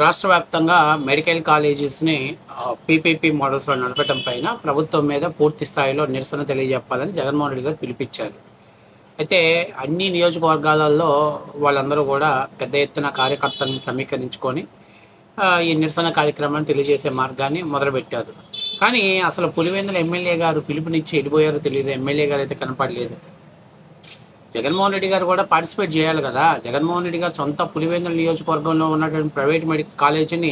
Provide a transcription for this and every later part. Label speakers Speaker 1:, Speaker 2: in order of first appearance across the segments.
Speaker 1: రాష్ట్ర వ్యాప్తంగా medical కాలేజెస్ని PPP మోడల్స్లో నడపడం పైన ప్రభుత్వం మీద పూర్తి స్థాయిలో నిరసన తెలియజెప్పాలని జగన్మోహన్ రెడ్డి గారు పిలిపించారు. అయితే అన్ని నియోజకవర్గాలలో వాళ్ళందరూ కూడా పెద్ద ఎత్తున కార్యకర్తలను సమీకరించుకొని ఈ నిరసన కార్యక్రమాన్ని తెలియజేసే మార్గాన్ని మొదలుపెట్టారు. కానీ అసలు పులివెందుల ఎమ్మెల్యే గారు పిలుపునిచ్చి వెళ్ళిపోయారో తెలియదు. ఎమ్మెల్యే గారు అయితే కనపడలేదు. జగన్మోహన్ రెడ్డి గారు కూడా పార్టిసిపేట్ చేయాలి కదా. జగన్మోహన్ రెడ్డి గారు సొంత పులివెందుల నియోజకవర్గంలో ఉన్నటువంటి ప్రైవేట్ మెడికల్ కాలేజీని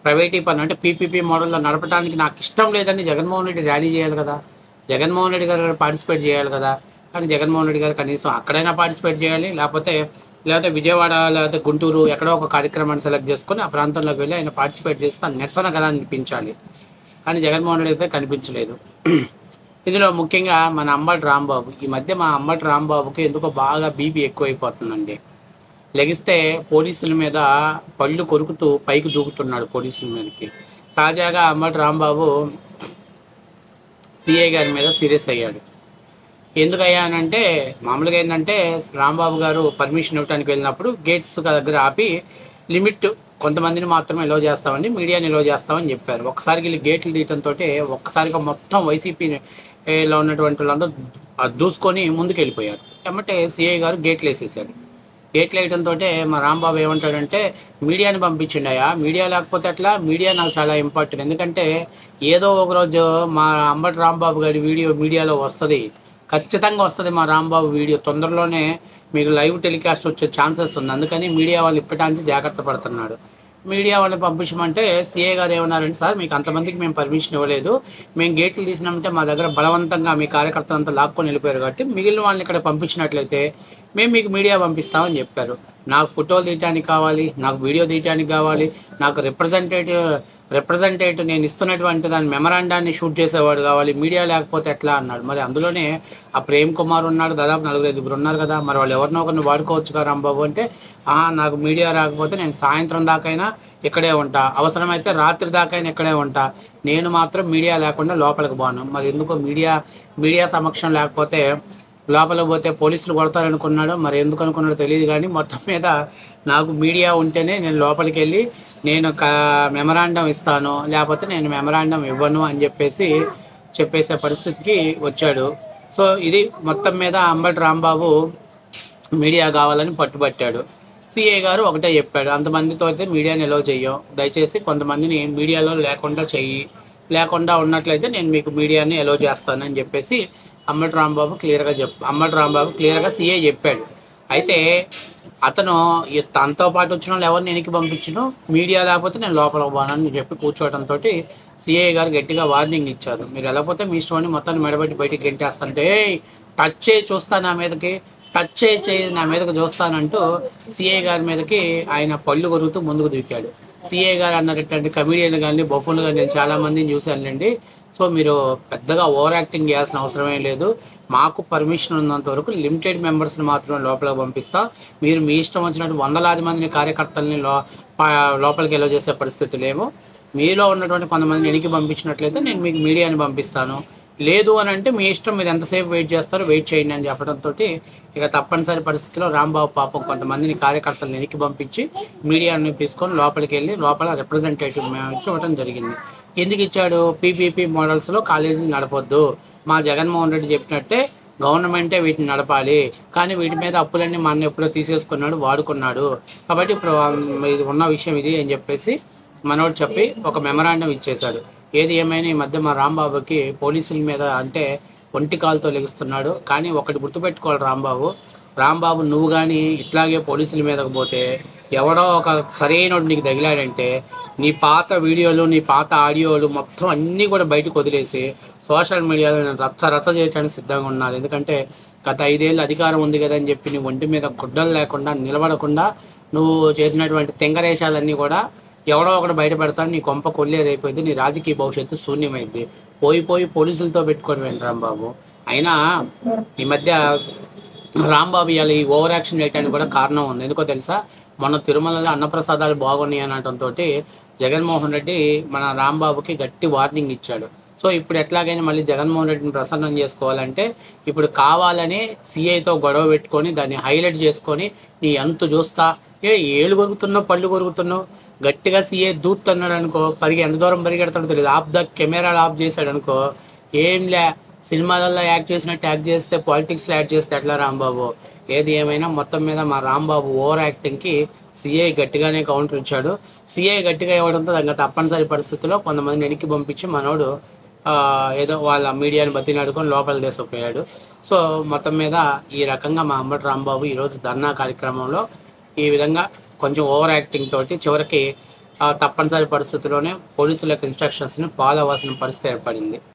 Speaker 1: ప్రైవేటీకరణ అంటే పీపీపీ మోడల్లో నడపడానికి నాకు ఇష్టం లేదని జగన్మోహన్ రెడ్డి ర్యాలీ చేయాలి కదా. జగన్మోహన్ రెడ్డి గారు పార్టిసిపేట్ చేయాలి కదా. కానీ జగన్మోహన్ రెడ్డి గారు కనీసం అక్కడైనా పార్టిసిపేట్ చేయాలి, లేకపోతే విజయవాడ లేకపోతే గుంటూరు ఎక్కడో ఒక కార్యక్రమాన్ని సెలెక్ట్ చేసుకొని ఆ ప్రాంతంలోకి వెళ్ళి ఆయన పార్టిసిపేట్ చేస్తే నిరసన కదా అనిపించాలి. కానీ జగన్మోహన్ రెడ్డి అయితే కనిపించలేదు. ఇందులో ముఖ్యంగా మన అంబటి రాంబాబు, ఈ మధ్య మా అంబటి రాంబాబుకి ఎందుకో బాగా బీపీ ఎక్కువైపోతుందండి. లెగిస్తే పోలీసుల మీద పళ్ళు కొరుకుతూ పైకి దూకుతున్నాడు పోలీసుల మీదకి. తాజాగా అంబటి రాంబాబు సిఐ గారి మీద సీరియస్ అయ్యాడు. ఎందుకయ్యానంటే మామూలుగా ఏంటంటే రాంబాబు గారు పర్మిషన్ ఇవ్వడానికి వెళ్ళినప్పుడు గేట్స్ దగ్గర ఆపి లిమిట్ కొంతమందిని మాత్రమే ఎలో చేస్తామని, మీడియాని ఎలో చేస్తామని చెప్పారు. ఒక్కసారికి వెళ్ళి గేట్లు తీయడంతో ఒక్కసారిగా మొత్తం వైసీపీలో ఉన్నటువంటి వాళ్ళందరూ దూసుకొని ముందుకు వెళ్ళిపోయారు. ఏమంటే సిఐ గారు గేట్లు వేసేసాడు. గేట్లు వేయడంతో మా రాంబాబు ఏమంటాడంటే మీడియాని పంపించిండయా, మీడియా లేకపోతే అట్లా, మీడియా నాకు చాలా ఇంపార్టెంట్. ఎందుకంటే ఏదో ఒకరోజు మా అంబటి రాంబాబు గారి వీడియో మీడియాలో వస్తుంది, ఖచ్చితంగా వస్తుంది. మా రాంబాబు వీడియో తొందరలోనే మీకు లైవ్ టెలికాస్ట్ వచ్చే ఛాన్సెస్ ఉంది. అందుకని మీడియా వాళ్ళు ఇప్పటానికి జాగ్రత్త పడుతున్నాడు. మీడియా వాళ్ళని పంపించమంటే సిఏ గారు ఏమన్నారంటే, సార్ మీకు అంతమందికి మేము పర్మిషన్ ఇవ్వలేదు, మేము గేట్లు తీసినామంటే మా దగ్గర బలవంతంగా మీ కార్యకర్తలంతా లాక్కొని వెళ్ళిపోయారు కాబట్టి మిగిలిన వాళ్ళని ఇక్కడ పంపించినట్లయితే మేము మీకు మీడియా పంపిస్తామని చెప్పారు. నాకు ఫోటోలు తీయడానికి కావాలి, నాకు వీడియో తీయడానికి కావాలి, నాకు రిప్రజెంటేటివ్ నేను ఇస్తున్నటువంటి దాని మెమరాండాన్ని షూట్ చేసేవాడు కావాలి, మీడియా లేకపోతే ఎట్లా అన్నాడు. మరి అందులోనే ఆ ప్రేమ్ కుమార్ ఉన్నాడు, దాదాపు 4-5 ఉన్నారు కదా, మరి వాళ్ళు ఎవరినో ఒకరిని వాడుకోవచ్చు కదా రాంబాబు అంటే, నాకు మీడియా రాకపోతే నేను సాయంత్రం దాకైనా ఇక్కడే ఉంటా, అవసరమైతే రాత్రి దాకైనా ఇక్కడే ఉంటా, నేను మాత్రం మీడియా లేకుండా లోపలికి పోను. మరి ఎందుకో మీడియా సమక్షం లేకపోతే లోపలికి పోతే పోలీసులు కొడతారనుకున్నాడు, మరి ఎందుకు అనుకున్నాడో తెలియదు. కానీ మొత్తం మీద నాకు మీడియా ఉంటేనే నేను లోపలికి వెళ్ళి నేను మెమరాండం ఇస్తాను, లేకపోతే నేను మెమరాండం ఇవ్వను అని చెప్పేసే పరిస్థితికి వచ్చాడు. సో ఇది మొత్తం మీద అంబటి రాంబాబు మీడియా కావాలని పట్టుబట్టాడు. సిఏ గారు ఒకటే చెప్పాడు, అంతమందితో అయితే మీడియాని ఎలో చెయ్యం, దయచేసి కొంతమందిని మీడియాలో లేకుండా ఉన్నట్లయితే నేను మీకు మీడియాని ఎలో చేస్తానని చెప్పేసి అంబటి రాంబాబు క్లియర్గా సిఏ చెప్పాడు. అయితే అతను తనతో పాటు వచ్చిన వాళ్ళు ఎవరిని వెనక్కి పంపించను, మీడియా లేకపోతే నేను లోపలికి పోనని చెప్పి కూర్చోవడంతో సిఐ గారు గట్టిగా వార్నింగ్ ఇచ్చారు. మీరు వెళ్ళకపోతే మీ స్టోన్ని మొత్తాన్ని మెడబెట్టి బయటికి గెంటేస్తానంటే, టచ్ చేయి చూస్తాను నా మీదకి, టచ్ చేయి నా మీదకి చూస్తానంటూ సిఐ గారి మీదకి ఆయన పళ్ళు కొరుగుతూ ముందుకు దూకాడు. సిఐ గారు అన్నటువంటి కమిడియన్లు కానీ బఫూన్లు కానీ నేను చాలామందిని చూశానండి. సో మీరు పెద్దగా ఓవర్ యాక్టింగ్ చేయాల్సిన అవసరమే లేదు, మాకు పర్మిషన్ ఉన్నంత వరకు లిమిటెడ్ మెంబర్స్ని మాత్రమే లోపలికి పంపిస్తా, మీరు మీ ఇష్టం వచ్చినట్టు వందలాది మందిని కార్యకర్తల్ని లోపలికి ఎలో చేసే పరిస్థితులు ఏమో, మీలో ఉన్నటువంటి కొంతమందిని వెనక్కి పంపించినట్లయితే నేను మీకు మీడియాని పంపిస్తాను, లేదు అని అంటే మీ ఇష్టం, మీరు ఎంతసేపు వెయిట్ చేస్తారో వెయిట్ చేయండి అని చెప్పడంతో ఇక తప్పనిసరి పరిస్థితిలో రాంబాబు పాపం కొంతమందిని కార్యకర్తలను వెనక్కి పంపించి మీడియాని తీసుకొని లోపలికి వెళ్ళి లోపల రిప్రజెంటేటివ్ ఇవ్వడం జరిగింది. ఎందుకు ఇచ్చాడు? పీపీపీ మోడల్స్లో కాలేజీలు నడపొద్దు, మా జగన్మోహన్ రెడ్డి చెప్పినట్టే గవర్నమెంటే వీటిని నడపాలి, కానీ వీటి మీద అప్పులన్నీ మన ఎప్పుడో తీసేసుకున్నాడు, వాడుకున్నాడు, కాబట్టి ఇప్పుడు ఇది ఉన్న విషయం ఇది అని చెప్పేసి మనోడు చెప్పి ఒక మెమరాండం ఇచ్చేశాడు. ఏది ఏమైనా ఈ మధ్య మా రాంబాబుకి పోలీసుల మీద అంటే ఒంటి కాలుతో లెగుస్తున్నాడు. కానీ ఒకటి గుర్తుపెట్టుకోవాలి, రాంబాబు నువ్వు కానీ ఇట్లాగే పోలీసుల మీదకి పోతే ఎవడో ఒక సరైనోడు నీకు తగిలాడంటే నీ పాత వీడియోలు, నీ పాత ఆడియోలు మొత్తం అన్నీ కూడా బయటకు వదిలేసి సోషల్ మీడియాలో నేను రచ్చ చేయడానికి సిద్ధంగా ఉన్నాను. ఎందుకంటే గత 5 ఏళ్ళు అధికారం ఉంది కదా అని చెప్పి నీ ఒంటి మీద గుడ్డలు లేకుండా నిలబడకుండా నువ్వు చేసినటువంటి తెంగరేషాలన్నీ కూడా ఎవడో ఒకటి బయట పెడతాడు, నీ కొంప కొల్లేరైపోయింది, నీ రాజకీయ భవిష్యత్తు శూన్యమైంది. పోయి పోలీసులతో పెట్టుకొని వెళ్ళి రాంబాబు. అయినా ఈ మధ్య రాంబాబు ఇవాళ ఈ ఓవర్ యాక్షన్ చేయడానికి కూడా కారణం ఉంది. ఎందుకో తెలుసా? మొన్న తిరుమలలో అన్నప్రసాదాలు బాగున్నాయి అనడంతో జగన్మోహన్ రెడ్డి మన రాంబాబుకి గట్టి వార్నింగ్ ఇచ్చాడు. సో ఇప్పుడు ఎట్లాగైనా మళ్ళీ జగన్మోహన్ రెడ్డిని ప్రసన్నం చేసుకోవాలంటే ఇప్పుడు కావాలని సిఐతో గొడవ పెట్టుకొని దాన్ని హైలైట్ చేసుకొని నీ అంతు చూస్తా, ఏళ్ళు కొరుకుతున్నావు, పళ్ళు కొరుకుతున్నావు, గట్టిగా సీఏ దూతున్నాడు అనుకో, ఎంత దూరం పరిగెడతాడో తెలియదు, కెమెరాలు ఆఫ్ చేశాడు అనుకో, ఏంలే సినిమాలలో యాక్ట్ చేసినట్టు యాక్ట్ చేస్తే పాలిటిక్స్లో యాక్ట్ చేస్తే ఎట్లా రాంబాబు. ఏది ఏమైనా మొత్తం మీద మా రాంబాబు ఓవర్ యాక్టింగ్కి సిఐ గట్టిగానే కౌంటర్ ఇచ్చాడు. సిఐ గట్టిగా ఇవ్వడంతో ఇంకా తప్పనిసరి పరిస్థితుల్లో కొంతమందిని వెనక్కి పంపించి మనోడు ఏదో వాళ్ళ మీడియాని బతినాడుకొని లోపల తీసుకుపోయాడు. సో మొత్తం మీద ఈ రకంగా మా అంబటి రాంబాబు ఈరోజు ధర్నా కార్యక్రమంలో ఈ విధంగా కొంచెం ఓవర్ యాక్టింగ్ తోటి చివరికి తప్పనిసరి పరిస్థితుల్లోనే పోలీసులకు ఇన్స్ట్రక్షన్స్ని ఫాలో అవ్వాల్సిన పరిస్థితి ఏర్పడింది.